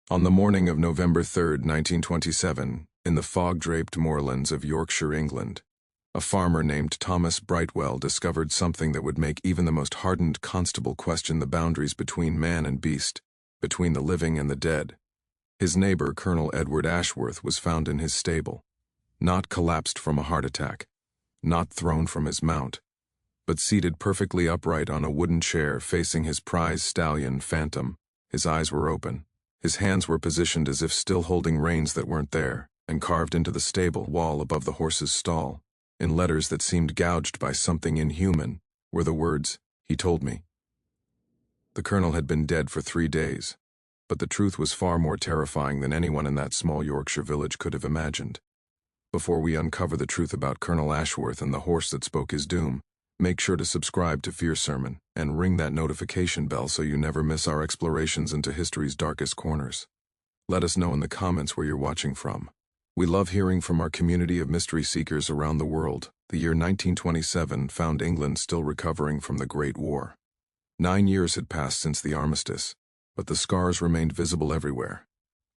On the morning of November 3rd, 1927, in the fog-draped moorlands of Yorkshire, England, a farmer named Thomas Brightwell discovered something that would make even the most hardened constable question the boundaries between man and beast, between the living and the dead. His neighbor, Colonel Edward Ashworth, was found in his stable, not collapsed from a heart attack, not thrown from his mount, but seated perfectly upright on a wooden chair facing his prize stallion, Phantom. His eyes were open. His hands were positioned as if still holding reins that weren't there, and carved into the stable wall above the horse's stall, in letters that seemed gouged by something inhuman, were the words, "He told me." The colonel had been dead for 3 days, but the truth was far more terrifying than anyone in that small Yorkshire village could have imagined. Before we uncover the truth about Colonel Ashworth and the horse that spoke his doom, make sure to subscribe to Fear Sermon and ring that notification bell so you never miss our explorations into history's darkest corners. Let us know in the comments where you're watching from. We love hearing from our community of mystery seekers around the world. The year 1927 found England still recovering from the Great War. 9 years had passed since the armistice, but the scars remained visible everywhere.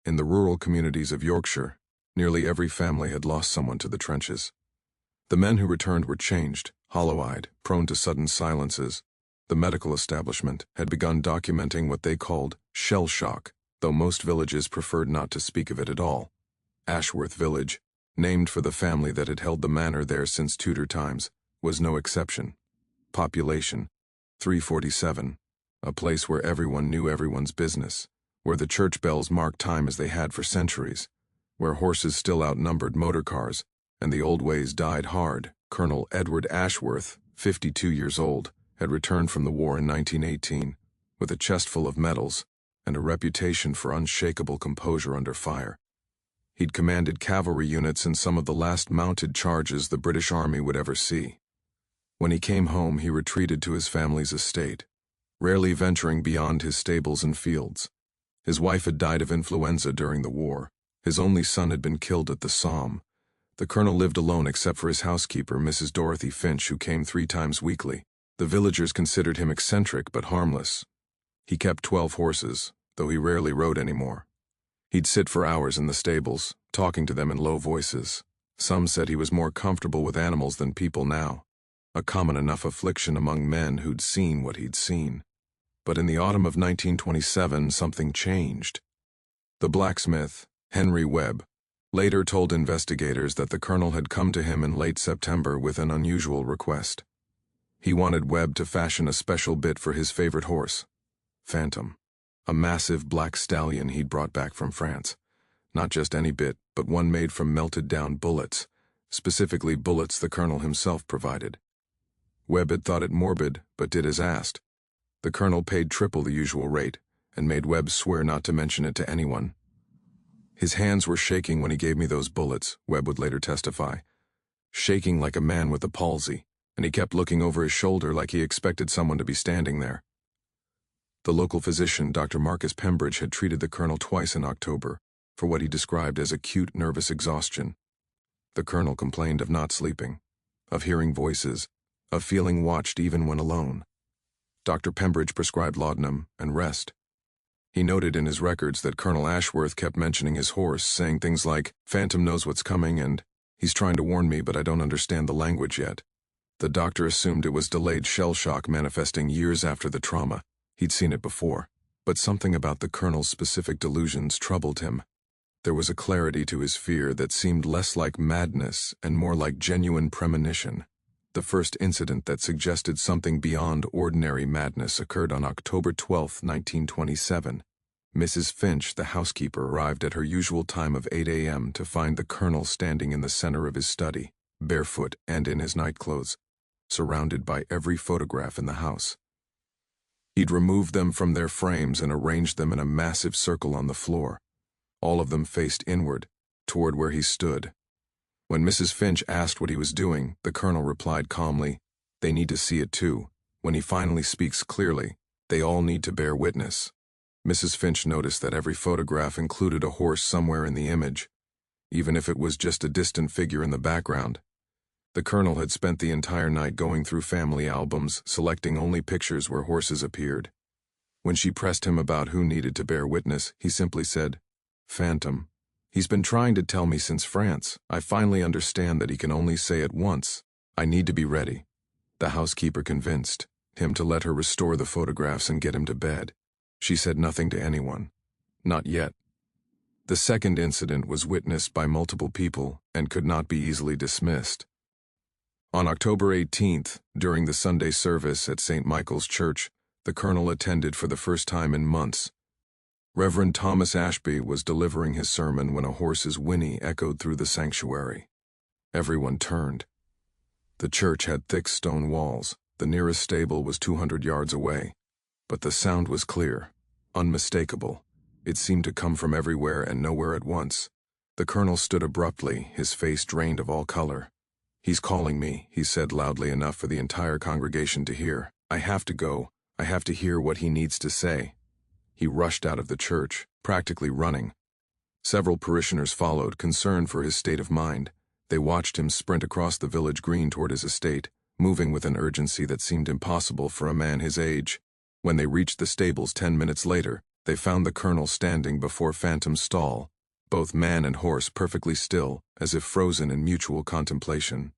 In the rural communities of Yorkshire, nearly every family had lost someone to the trenches. The men who returned were changed, hollow-eyed, prone to sudden silences. The medical establishment had begun documenting what they called shell shock, though most villages preferred not to speak of it at all. Ashworth Village, named for the family that had held the manor there since Tudor times, was no exception. Population, 347, a place where everyone knew everyone's business, where the church bells marked time as they had for centuries, where horses still outnumbered motor cars, and the old ways died hard. Colonel Edward Ashworth, 52 years old, had returned from the war in 1918, with a chest full of medals and a reputation for unshakable composure under fire. He'd commanded cavalry units in some of the last mounted charges the British Army would ever see. When he came home, he retreated to his family's estate, rarely venturing beyond his stables and fields. His wife had died of influenza during the war. His only son had been killed at the Somme. The colonel lived alone except for his housekeeper, Mrs. Dorothy Finch, who came 3 times weekly. The villagers considered him eccentric but harmless. He kept 12 horses, though he rarely rode anymore. He'd sit for hours in the stables, talking to them in low voices. Some said he was more comfortable with animals than people now, a common enough affliction among men who'd seen what he'd seen. But in the autumn of 1927, something changed. The blacksmith, Henry Webb, later told investigators that the colonel had come to him in late September with an unusual request. He wanted Webb to fashion a special bit for his favorite horse, Phantom, a massive black stallion he'd brought back from France. Not just any bit, but one made from melted-down bullets, specifically bullets the colonel himself provided. Webb had thought it morbid, but did as asked. The colonel paid triple the usual rate, and made Webb swear not to mention it to anyone. "His hands were shaking when he gave me those bullets," Webb would later testify. "Shaking like a man with a palsy, and he kept looking over his shoulder like he expected someone to be standing there." The local physician, Dr. Marcus Pembridge, had treated the colonel twice in October for what he described as acute nervous exhaustion. The colonel complained of not sleeping, of hearing voices, of feeling watched even when alone. Dr. Pembridge prescribed laudanum and rest. He noted in his records that Colonel Ashworth kept mentioning his horse, saying things like, "Phantom knows what's coming," and "He's trying to warn me, but I don't understand the language yet." The doctor assumed it was delayed shell shock manifesting years after the trauma. He'd seen it before, but something about the colonel's specific delusions troubled him. There was a clarity to his fear that seemed less like madness and more like genuine premonition. The first incident that suggested something beyond ordinary madness occurred on October 12, 1927. Mrs. Finch, the housekeeper, arrived at her usual time of 8 a.m. to find the colonel standing in the center of his study, barefoot and in his nightclothes, surrounded by every photograph in the house. He'd removed them from their frames and arranged them in a massive circle on the floor. All of them faced inward, toward where he stood. When Mrs. Finch asked what he was doing, the colonel replied calmly, "They need to see it too. When he finally speaks clearly, they all need to bear witness." Mrs. Finch noticed that every photograph included a horse somewhere in the image, even if it was just a distant figure in the background. The colonel had spent the entire night going through family albums, selecting only pictures where horses appeared. When she pressed him about who needed to bear witness, he simply said, "Phantom. He's been trying to tell me since France. I finally understand that he can only say it once. I need to be ready." The housekeeper convinced him to let her restore the photographs and get him to bed. She said nothing to anyone. Not yet. The second incident was witnessed by multiple people and could not be easily dismissed. On October 18th, during the Sunday service at St. Michael's Church, the colonel attended for the first time in months. Reverend Thomas Ashby was delivering his sermon when a horse's whinny echoed through the sanctuary. Everyone turned. The church had thick stone walls. The nearest stable was 200 yards away. But the sound was clear, unmistakable. It seemed to come from everywhere and nowhere at once. The colonel stood abruptly, his face drained of all color. "He's calling me," he said loudly enough for the entire congregation to hear. "I have to go. I have to hear what he needs to say." He rushed out of the church, practically running. Several parishioners followed, concerned for his state of mind. They watched him sprint across the village green toward his estate, moving with an urgency that seemed impossible for a man his age. When they reached the stables 10 minutes later, they found the colonel standing before Phantom's stall, both man and horse perfectly still, as if frozen in mutual contemplation.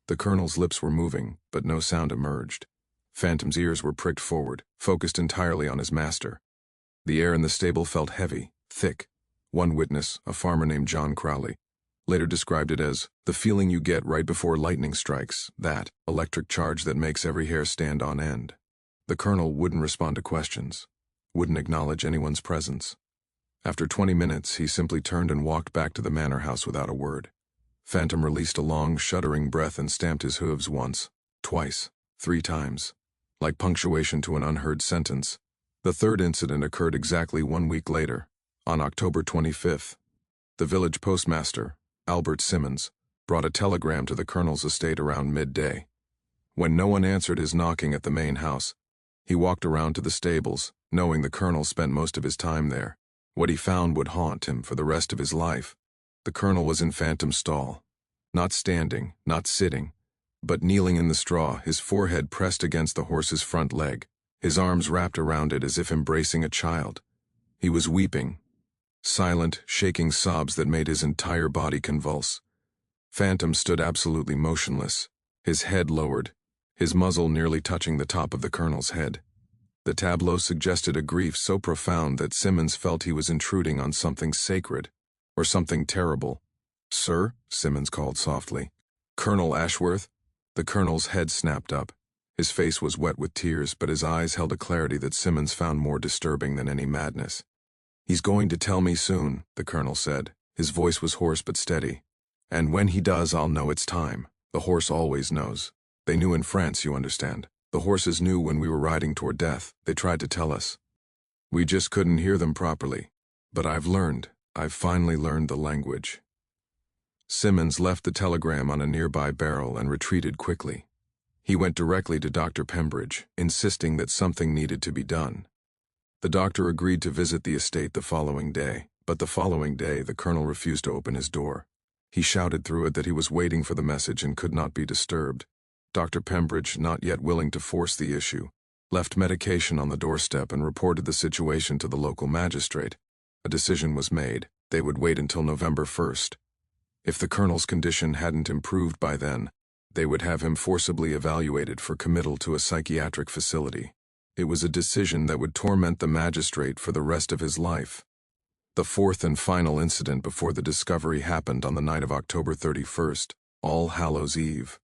The colonel's lips were moving, but no sound emerged. Phantom's ears were pricked forward, focused entirely on his master. The air in the stable felt heavy, thick. One witness, a farmer named John Crowley, later described it as the feeling you get right before lightning strikes, that electric charge that makes every hair stand on end. The colonel wouldn't respond to questions, wouldn't acknowledge anyone's presence. After 20 minutes, he simply turned and walked back to the manor house without a word. Phantom released a long, shuddering breath and stamped his hooves once, twice, 3 times, like punctuation to an unheard sentence. The third incident occurred exactly 1 week later, on October 25th. The village postmaster, Albert Simmons, brought a telegram to the colonel's estate around midday. When no one answered his knocking at the main house, he walked around to the stables, knowing the colonel spent most of his time there. What he found would haunt him for the rest of his life. The colonel was in Phantom's stall, not standing, not sitting, but kneeling in the straw, his forehead pressed against the horse's front leg, his arms wrapped around it as if embracing a child. He was weeping, silent, shaking sobs that made his entire body convulse. Phantom stood absolutely motionless, his head lowered, his muzzle nearly touching the top of the colonel's head. The tableau suggested a grief so profound that Simmons felt he was intruding on something sacred, or something terrible. "Sir," Simmons called softly. "Colonel Ashworth?" The colonel's head snapped up. His face was wet with tears, but his eyes held a clarity that Simmons found more disturbing than any madness. "He's going to tell me soon," the colonel said. His voice was hoarse but steady. "And when he does, I'll know it's time. The horse always knows. They knew in France, you understand. The horses knew when we were riding toward death. They tried to tell us. We just couldn't hear them properly. But I've finally learned the language." Simmons left the telegram on a nearby barrel and retreated quickly. He went directly to Dr. Pembridge, insisting that something needed to be done. The doctor agreed to visit the estate the following day, but the following day the colonel refused to open his door. He shouted through it that he was waiting for the message and could not be disturbed. Dr. Pembridge, not yet willing to force the issue, left medication on the doorstep and reported the situation to the local magistrate. A decision was made. They would wait until November 1st. If the colonel's condition hadn't improved by then, they would have him forcibly evaluated for committal to a psychiatric facility. It was a decision that would torment the magistrate for the rest of his life. The fourth and final incident before the discovery happened on the night of October 31st, All Hallows Eve.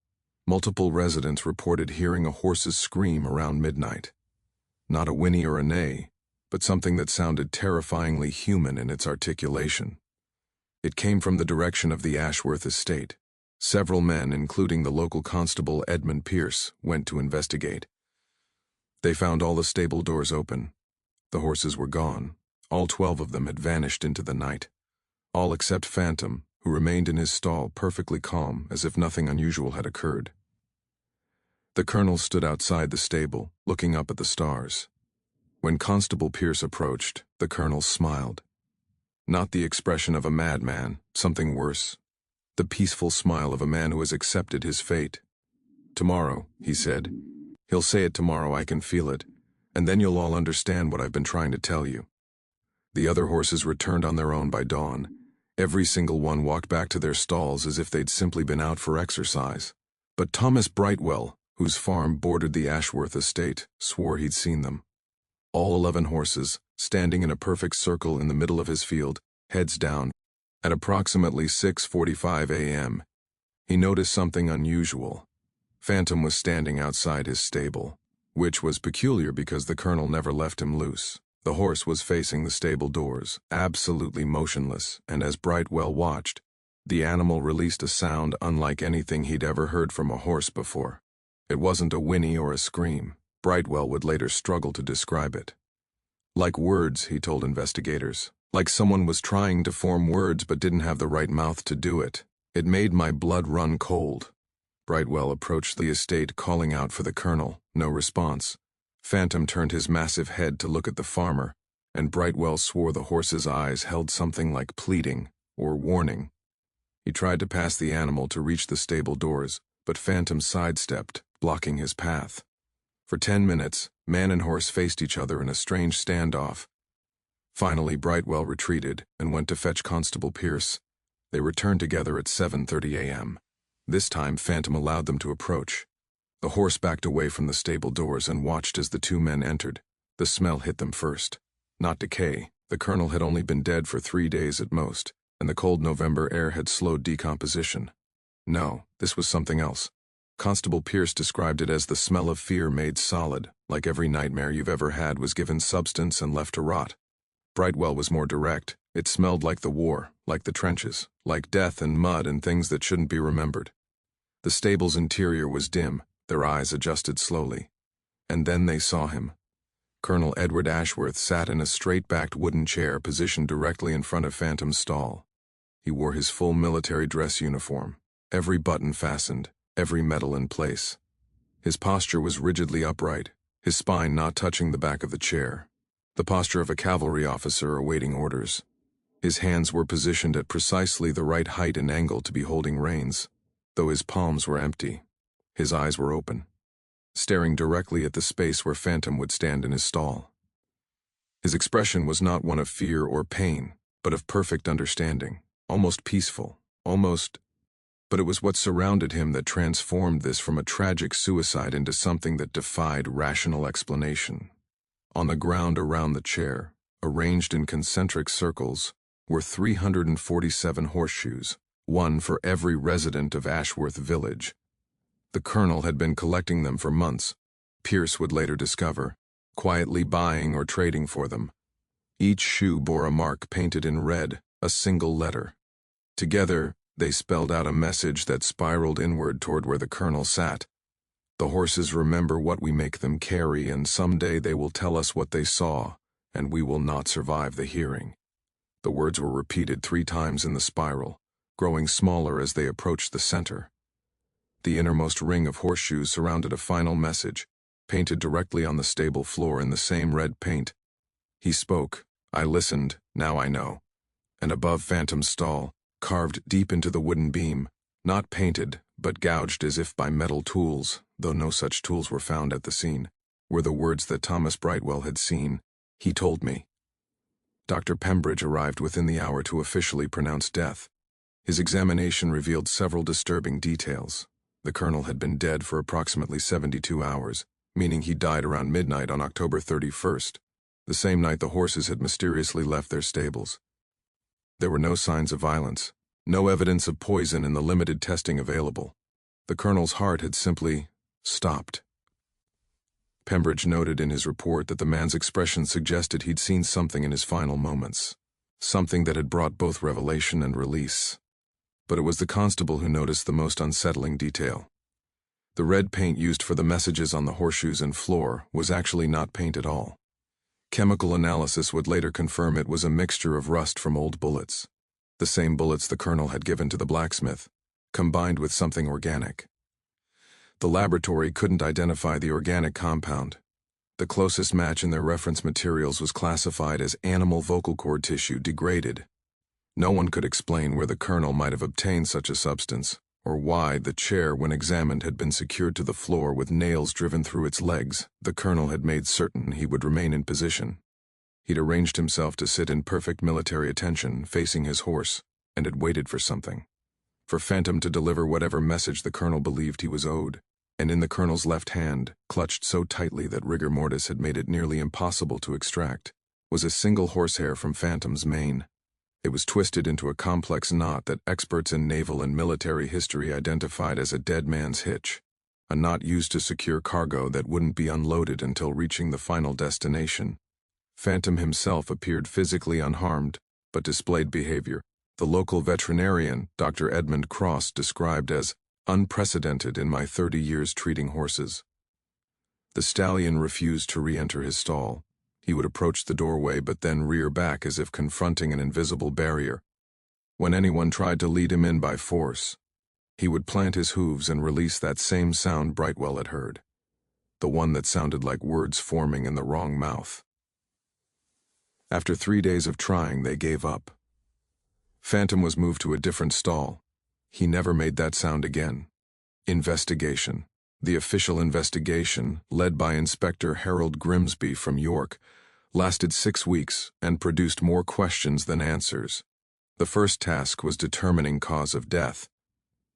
Multiple residents reported hearing a horse's scream around midnight. Not a whinny or a neigh, but something that sounded terrifyingly human in its articulation. It came from the direction of the Ashworth estate. Several men, including the local constable Edmund Pierce, went to investigate. They found all the stable doors open. The horses were gone. All 12 of them had vanished into the night. All except Phantom, who remained in his stall perfectly calm, as if nothing unusual had occurred. The colonel stood outside the stable, looking up at the stars. When Constable Pierce approached, the colonel smiled. Not the expression of a madman, something worse. The peaceful smile of a man who has accepted his fate. "Tomorrow," he said. "He'll say it tomorrow, I can feel it. and then you'll all understand what I've been trying to tell you." The other horses returned on their own by dawn. Every single one walked back to their stalls as if they'd simply been out for exercise. But Thomas Brightwell, whose farm bordered the Ashworth estate, swore he'd seen them. All 11 horses, standing in a perfect circle in the middle of his field, heads down. At approximately 6:45 a.m., he noticed something unusual. Phantom was standing outside his stable, which was peculiar because the colonel never left him loose. The horse was facing the stable doors, absolutely motionless, and as Brightwell watched, the animal released a sound unlike anything he'd ever heard from a horse before. It wasn't a whinny or a scream. Brightwell would later struggle to describe it. Like words, he told investigators. Like someone was trying to form words but didn't have the right mouth to do it. It made my blood run cold. Brightwell approached the estate, calling out for the colonel. No response. Phantom turned his massive head to look at the farmer, and Brightwell swore the horse's eyes held something like pleading or warning. He tried to pass the animal to reach the stable doors, but Phantom sidestepped, blocking his path. For 10 minutes, man and horse faced each other in a strange standoff. Finally, Brightwell retreated and went to fetch Constable Pierce. They returned together at 7:30 a.m. This time, Phantom allowed them to approach. The horse backed away from the stable doors and watched as the two men entered. The smell hit them first. Not decay. The colonel had only been dead for 3 days at most, and the cold November air had slowed decomposition. No, this was something else. Constable Pierce described it as the smell of fear made solid, like every nightmare you've ever had was given substance and left to rot. Brightwell was more direct. It smelled like the war, like the trenches, like death and mud and things that shouldn't be remembered. The stable's interior was dim. Their eyes adjusted slowly. And then they saw him. Colonel Edward Ashworth sat in a straight-backed wooden chair positioned directly in front of Phantom's stall. He wore his full military dress uniform, every button fastened, every medal in place. His posture was rigidly upright, his spine not touching the back of the chair. The posture of a cavalry officer awaiting orders. His hands were positioned at precisely the right height and angle to be holding reins, though his palms were empty. His eyes were open, staring directly at the space where Phantom would stand in his stall. His expression was not one of fear or pain, but of perfect understanding, almost peaceful, but it was what surrounded him that transformed this from a tragic suicide into something that defied rational explanation. On the ground around the chair, arranged in concentric circles, were 347 horseshoes, one for every resident of Ashworth Village. The colonel had been collecting them for months, Pierce would later discover, quietly buying or trading for them. Each shoe bore a mark painted in red, a single letter. Together, they spelled out a message that spiraled inward toward where the colonel sat. The horses remember what we make them carry, and someday they will tell us what they saw, and we will not survive the hearing. The words were repeated 3 times in the spiral, growing smaller as they approached the center. The innermost ring of horseshoes surrounded a final message, painted directly on the stable floor in the same red paint. He spoke. I listened, now I know. And above Phantom's stall, carved deep into the wooden beam, not painted, but gouged as if by metal tools, though no such tools were found at the scene, were the words that Thomas Brightwell had seen. He told me. Dr. Pembridge arrived within the hour to officially pronounce death. His examination revealed several disturbing details. The colonel had been dead for approximately 72 hours, meaning he died around midnight on October 31st, the same night the horses had mysteriously left their stables. There were no signs of violence, no evidence of poison in the limited testing available. The colonel's heart had simply stopped. Pembridge noted in his report that the man's expression suggested he'd seen something in his final moments, something that had brought both revelation and release. But it was the constable who noticed the most unsettling detail. The red paint used for the messages on the horseshoes and floor was actually not paint at all. Chemical analysis would later confirm it was a mixture of rust from old bullets, the same bullets the colonel had given to the blacksmith, combined with something organic. The laboratory couldn't identify the organic compound. The closest match in their reference materials was classified as animal vocal cord tissue degraded. No one could explain where the colonel might have obtained such a substance, or why the chair, when examined, had been secured to the floor with nails driven through its legs, the colonel had made certain he would remain in position. He'd arranged himself to sit in perfect military attention, facing his horse, and had waited for something. For Phantom to deliver whatever message the colonel believed he was owed, and in the colonel's left hand, clutched so tightly that rigor mortis had made it nearly impossible to extract, was a single horsehair from Phantom's mane. It was twisted into a complex knot that experts in naval and military history identified as a dead man's hitch, a knot used to secure cargo that wouldn't be unloaded until reaching the final destination. Phantom himself appeared physically unharmed, but displayed behavior the local veterinarian, Dr. Edmund Cross, described as unprecedented in my 30 years treating horses. The stallion refused to re-enter his stall. He would approach the doorway but then rear back as if confronting an invisible barrier. When anyone tried to lead him in by force, he would plant his hooves and release that same sound Brightwell had heard, the one that sounded like words forming in the wrong mouth. After 3 days of trying, they gave up. Phantom was moved to a different stall. He never made that sound again. Investigation. The official investigation, led by Inspector Harold Grimsby from York, lasted 6 weeks and produced more questions than answers. The first task was determining cause of death.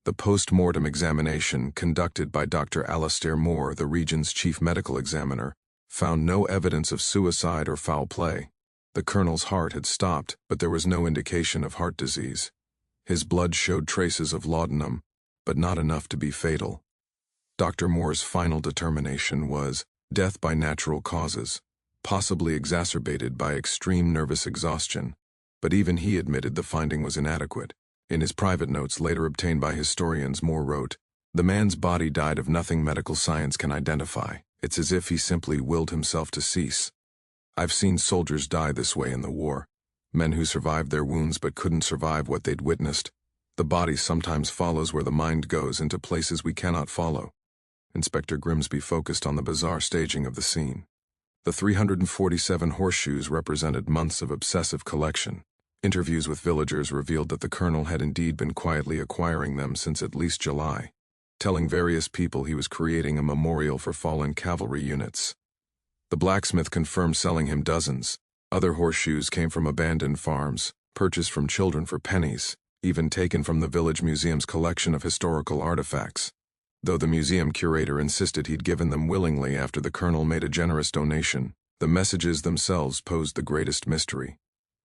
The post-mortem examination, conducted by Dr. Alastair Moore, the region's chief medical examiner, found no evidence of suicide or foul play. The colonel's heart had stopped, but there was no indication of heart disease. His blood showed traces of laudanum, but not enough to be fatal. Dr. Moore's final determination was death by natural causes, possibly exacerbated by extreme nervous exhaustion, but even he admitted the finding was inadequate. In his private notes later obtained by historians, Moore wrote, "The man's body died of nothing medical science can identify. It's as if he simply willed himself to cease. I've seen soldiers die this way in the war, men who survived their wounds but couldn't survive what they'd witnessed. The body sometimes follows where the mind goes, into places we cannot follow." Inspector Grimsby focused on the bizarre staging of the scene. The 347 horseshoes represented months of obsessive collection. Interviews with villagers revealed that the colonel had indeed been quietly acquiring them since at least July, telling various people he was creating a memorial for fallen cavalry units. The blacksmith confirmed selling him dozens. Other horseshoes came from abandoned farms, purchased from children for pennies, even taken from the village museum's collection of historical artifacts, though the museum curator insisted he'd given them willingly after the colonel made a generous donation. The messages themselves posed the greatest mystery.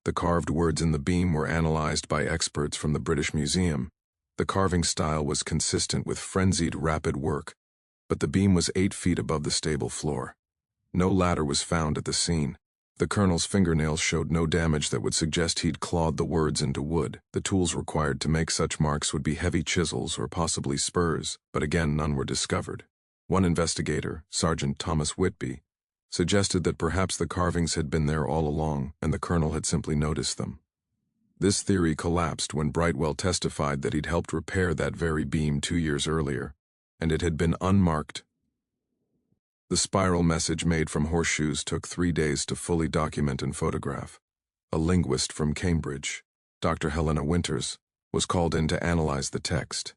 The carved words in the beam were analyzed by experts from the British Museum. The carving style was consistent with frenzied, rapid work, but the beam was 8 feet above the stable floor. No ladder was found at the scene. The colonel's fingernails showed no damage that would suggest he'd clawed the words into wood. The tools required to make such marks would be heavy chisels or possibly spurs, but again none were discovered. One investigator, Sergeant Thomas Whitby, suggested that perhaps the carvings had been there all along and the colonel had simply noticed them. This theory collapsed when Brightwell testified that he'd helped repair that very beam 2 years earlier, and it had been unmarked. The spiral message made from horseshoes took 3 days to fully document and photograph. A linguist from Cambridge, Dr. Helena Winters, was called in to analyze the text.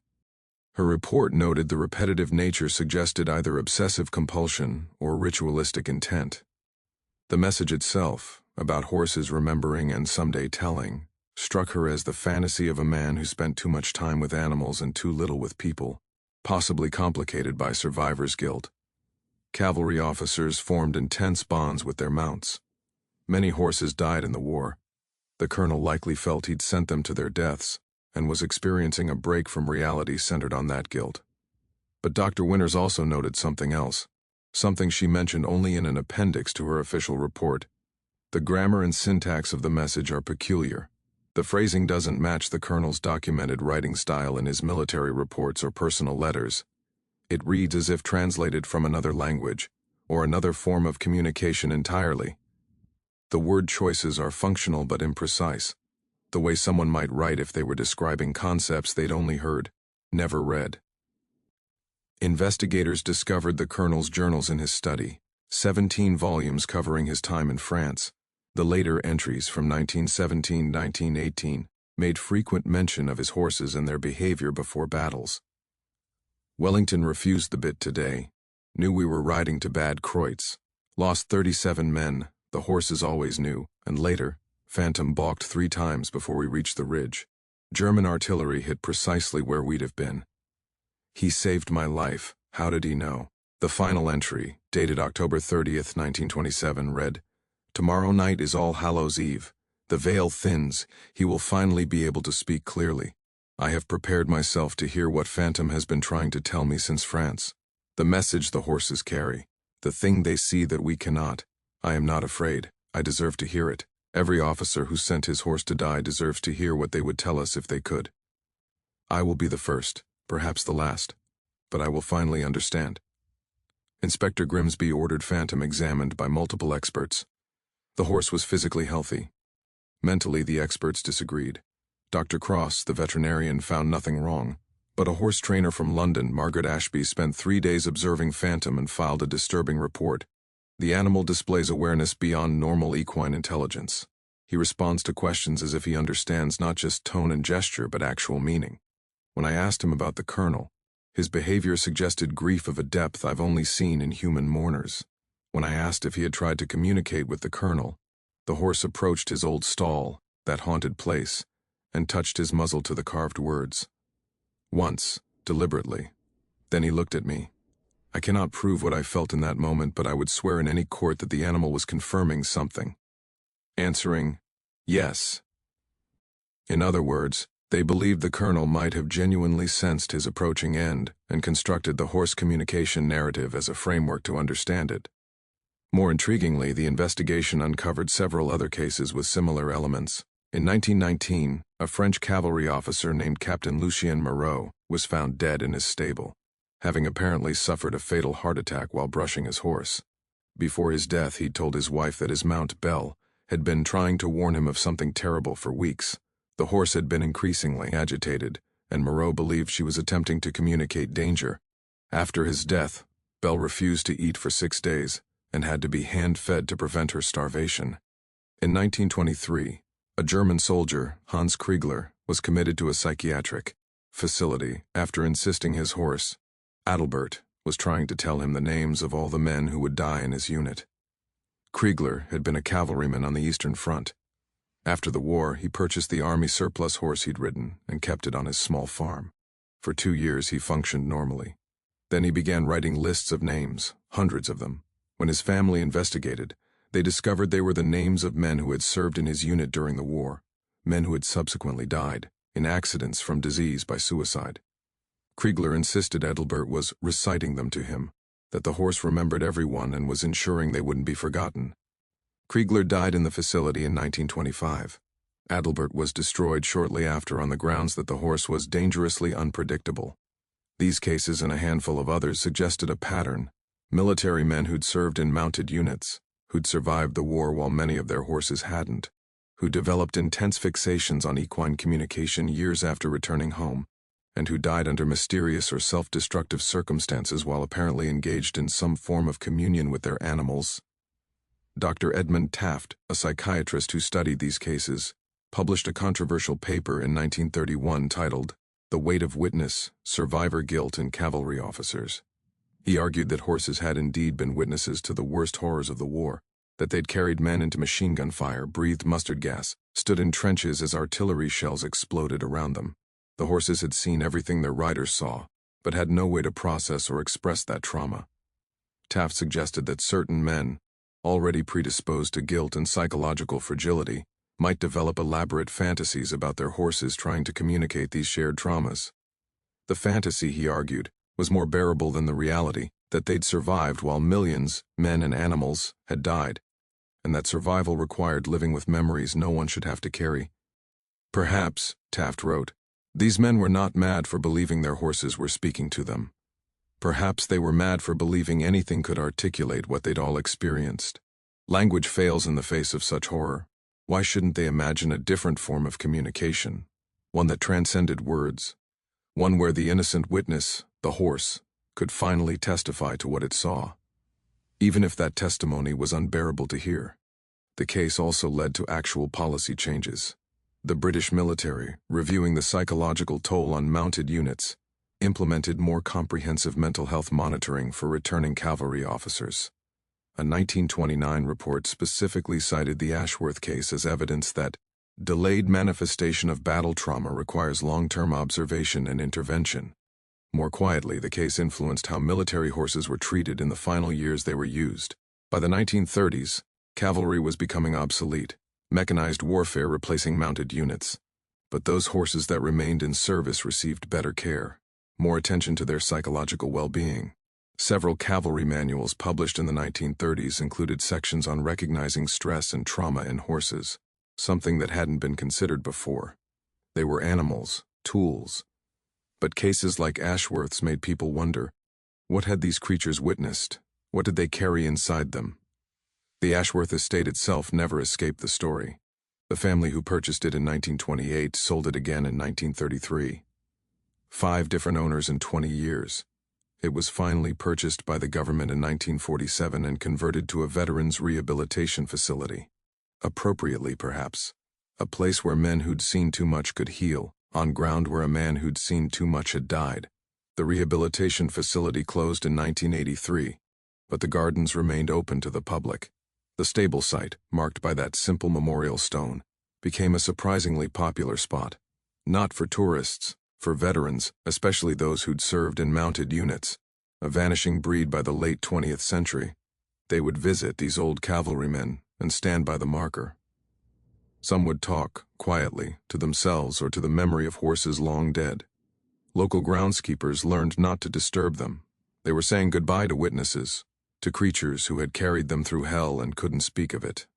Her report noted the repetitive nature suggested either obsessive compulsion or ritualistic intent. The message itself, about horses remembering and someday telling, struck her as the fantasy of a man who spent too much time with animals and too little with people, possibly complicated by survivor's guilt. Cavalry officers formed intense bonds with their mounts. Many horses died in the war. The colonel likely felt he'd sent them to their deaths and was experiencing a break from reality centered on that guilt. But Dr. Winters also noted something else, something she mentioned only in an appendix to her official report. The grammar and syntax of the message are peculiar. The phrasing doesn't match the colonel's documented writing style in his military reports or personal letters. It reads as if translated from another language, or another form of communication entirely. The word choices are functional but imprecise, the way someone might write if they were describing concepts they'd only heard, never read. Investigators discovered the colonel's journals in his study, 17 volumes covering his time in France, the later entries from 1917-1918, made frequent mention of his horses and their behavior before battles. Wellington refused the bit today, knew we were riding to Bad Kreutz, lost 37 men, the horses always knew, and later, Phantom balked 3 times before we reached the ridge. German artillery hit precisely where we'd have been. He saved my life. How did he know? The final entry, dated October 30th, 1927, read, "Tomorrow night is All Hallows Eve. The veil thins. He will finally be able to speak clearly. I have prepared myself to hear what Phantom has been trying to tell me since France. The message the horses carry. The thing they see that we cannot. I am not afraid. I deserve to hear it. Every officer who sent his horse to die deserves to hear what they would tell us if they could. I will be the first, perhaps the last, but I will finally understand." Inspector Grimsby ordered Phantom examined by multiple experts. The horse was physically healthy. Mentally, the experts disagreed. Dr. Cross, the veterinarian, found nothing wrong, but a horse trainer from London, Margaret Ashby, spent 3 days observing Phantom and filed a disturbing report. The animal displays awareness beyond normal equine intelligence. He responds to questions as if he understands not just tone and gesture, but actual meaning. When I asked him about the colonel, his behavior suggested grief of a depth I've only seen in human mourners. When I asked if he had tried to communicate with the colonel, the horse approached his old stall, that haunted place, and touched his muzzle to the carved words. Once, deliberately. Then he looked at me. I cannot prove what I felt in that moment, but I would swear in any court that the animal was confirming something. Answering, yes. In other words, they believed the colonel might have genuinely sensed his approaching end and constructed the horse communication narrative as a framework to understand it. More intriguingly, the investigation uncovered several other cases with similar elements. In 1919, a French cavalry officer named Captain Lucien Moreau was found dead in his stable, having apparently suffered a fatal heart attack while brushing his horse. Before his death, he'd told his wife that his mount, Belle, had been trying to warn him of something terrible for weeks. The horse had been increasingly agitated, and Moreau believed she was attempting to communicate danger. After his death, Belle refused to eat for 6 days and had to be hand-fed to prevent her starvation. In 1923, a German soldier, Hans Kriegler, was committed to a psychiatric facility after insisting his horse, Adalbert, was trying to tell him the names of all the men who would die in his unit. Kriegler had been a cavalryman on the Eastern Front. After the war, he purchased the army surplus horse he'd ridden and kept it on his small farm. For 2 years, he functioned normally. Then he began writing lists of names, hundreds of them. When his family investigated, they discovered they were the names of men who had served in his unit during the war, men who had subsequently died, in accidents from disease by suicide. Kriegler insisted Adalbert was reciting them to him, that the horse remembered everyone and was ensuring they wouldn't be forgotten. Kriegler died in the facility in 1925. Adalbert was destroyed shortly after on the grounds that the horse was dangerously unpredictable. These cases and a handful of others suggested a pattern: military men who'd served in mounted units, who'd survived the war while many of their horses hadn't, who developed intense fixations on equine communication years after returning home, and who died under mysterious or self-destructive circumstances while apparently engaged in some form of communion with their animals. Dr. Edmund Taft, a psychiatrist who studied these cases, published a controversial paper in 1931 titled "The Weight of Witness, Survivor Guilt in Cavalry Officers." He argued that horses had indeed been witnesses to the worst horrors of the war, that they'd carried men into machine gun fire, breathed mustard gas, stood in trenches as artillery shells exploded around them. The horses had seen everything their riders saw, but had no way to process or express that trauma. Taft suggested that certain men, already predisposed to guilt and psychological fragility, might develop elaborate fantasies about their horses trying to communicate these shared traumas. The fantasy, he argued, was more bearable than the reality, that they'd survived while millions, men and animals, had died, and that survival required living with memories no one should have to carry. Perhaps, Taft wrote, these men were not mad for believing their horses were speaking to them. Perhaps they were mad for believing anything could articulate what they'd all experienced. Language fails in the face of such horror. Why shouldn't they imagine a different form of communication, one that transcended words, one where the innocent witness, the horse, could finally testify to what it saw, even if that testimony was unbearable to hear? The case also led to actual policy changes. The British military, reviewing the psychological toll on mounted units, implemented more comprehensive mental health monitoring for returning cavalry officers. A 1929 report specifically cited the Ashworth case as evidence that delayed manifestation of battle trauma requires long-term observation and intervention. More quietly, the case influenced how military horses were treated in the final years they were used. By the 1930s, cavalry was becoming obsolete, mechanized warfare replacing mounted units. But those horses that remained in service received better care, more attention to their psychological well-being. Several cavalry manuals published in the 1930s included sections on recognizing stress and trauma in horses, something that hadn't been considered before. They were animals, tools. But cases like Ashworth's made people wonder, what had these creatures witnessed? What did they carry inside them? The Ashworth estate itself never escaped the story. The family who purchased it in 1928 sold it again in 1933. 5 different owners in 20 years. It was finally purchased by the government in 1947 and converted to a veterans' rehabilitation facility. Appropriately, perhaps. A place where men who'd seen too much could heal, on ground where a man who'd seen too much had died. The rehabilitation facility closed in 1983, but the gardens remained open to the public. The stable site, marked by that simple memorial stone, became a surprisingly popular spot. Not for tourists, for veterans, especially those who'd served in mounted units, a vanishing breed by the late 20th century. They would visit these old cavalrymen and stand by the marker. Some would talk, quietly, to themselves or to the memory of horses long dead. Local groundskeepers learned not to disturb them. They were saying goodbye to witnesses, to creatures who had carried them through hell and couldn't speak of it.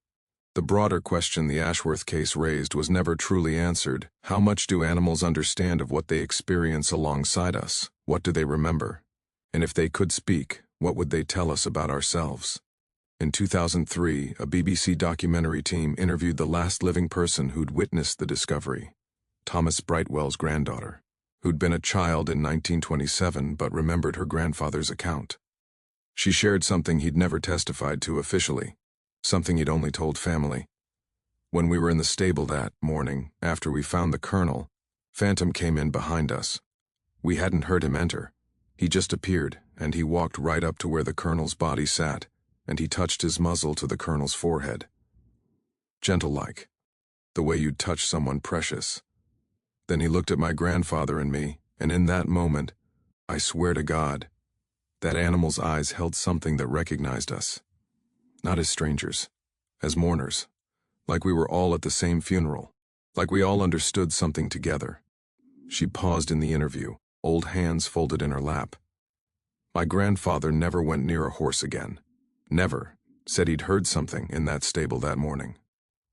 The broader question the Ashworth case raised was never truly answered. How much do animals understand of what they experience alongside us? What do they remember? And if they could speak, what would they tell us about ourselves? In 2003, a BBC documentary team interviewed the last living person who'd witnessed the discovery, Thomas Brightwell's granddaughter, who'd been a child in 1927 but remembered her grandfather's account. She shared something he'd never testified to officially, something he'd only told family. When we were in the stable that morning, after we found the colonel, Phantom came in behind us. We hadn't heard him enter. He just appeared, and he walked right up to where the colonel's body sat, and he touched his muzzle to the colonel's forehead. Gentle-like, the way you'd touch someone precious. Then he looked at my grandfather and me, and in that moment, I swear to God, that animal's eyes held something that recognized us. Not as strangers, as mourners, like we were all at the same funeral, like we all understood something together. She paused in the interview, old hands folded in her lap. My grandfather never went near a horse again. Never. Said he'd heard something in that stable that morning.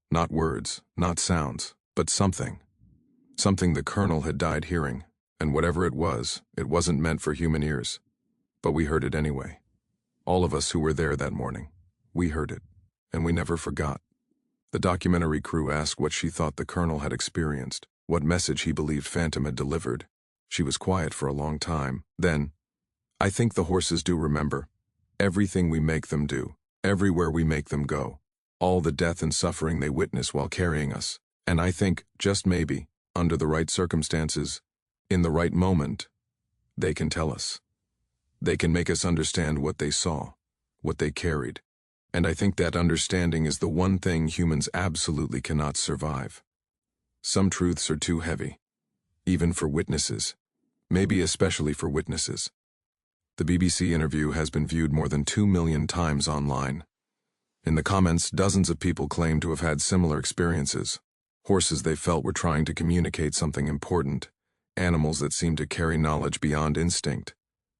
Not words, not sounds, but something. Something the colonel had died hearing, and whatever it wasn't meant for human ears. But we heard it anyway. All of us who were there that morning. We heard it, and we never forgot. The documentary crew asked what she thought the colonel had experienced, what message he believed Phantom had delivered. She was quiet for a long time. Then, I think the horses do remember. Everything we make them do, everywhere we make them go, all the death and suffering they witness while carrying us. And I think, just maybe, under the right circumstances, in the right moment, they can tell us. They can make us understand what they saw, what they carried. And I think that understanding is the one thing humans absolutely cannot survive. Some truths are too heavy, even for witnesses, maybe especially for witnesses. The BBC interview has been viewed more than 2 million times online. In the comments, dozens of people claim to have had similar experiences. Horses they felt were trying to communicate something important, animals that seem to carry knowledge beyond instinct.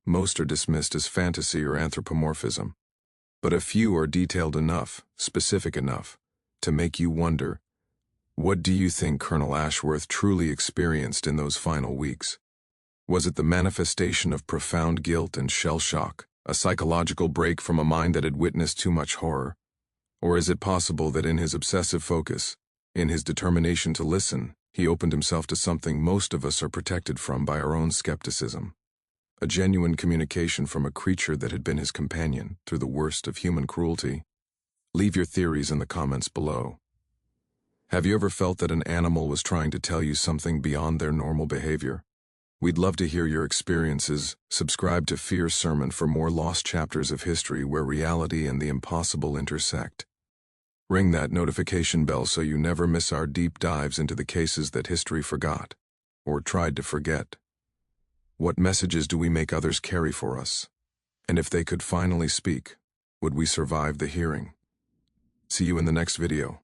Most are dismissed as fantasy or anthropomorphism. But a few are detailed enough, specific enough, to make you wonder, what do you think Colonel Ashworth truly experienced in those final weeks? Was it the manifestation of profound guilt and shell shock, a psychological break from a mind that had witnessed too much horror? Or is it possible that in his obsessive focus, in his determination to listen, he opened himself to something most of us are protected from by our own skepticism? A genuine communication from a creature that had been his companion through the worst of human cruelty? Leave your theories in the comments below. Have you ever felt that an animal was trying to tell you something beyond their normal behavior? We'd love to hear your experiences. Subscribe to Fear Sermon for more lost chapters of history where reality and the impossible intersect. Ring that notification bell so you never miss our deep dives into the cases that history forgot, or tried to forget. What messages do we make others carry for us? And if they could finally speak, would we survive the hearing? See you in the next video.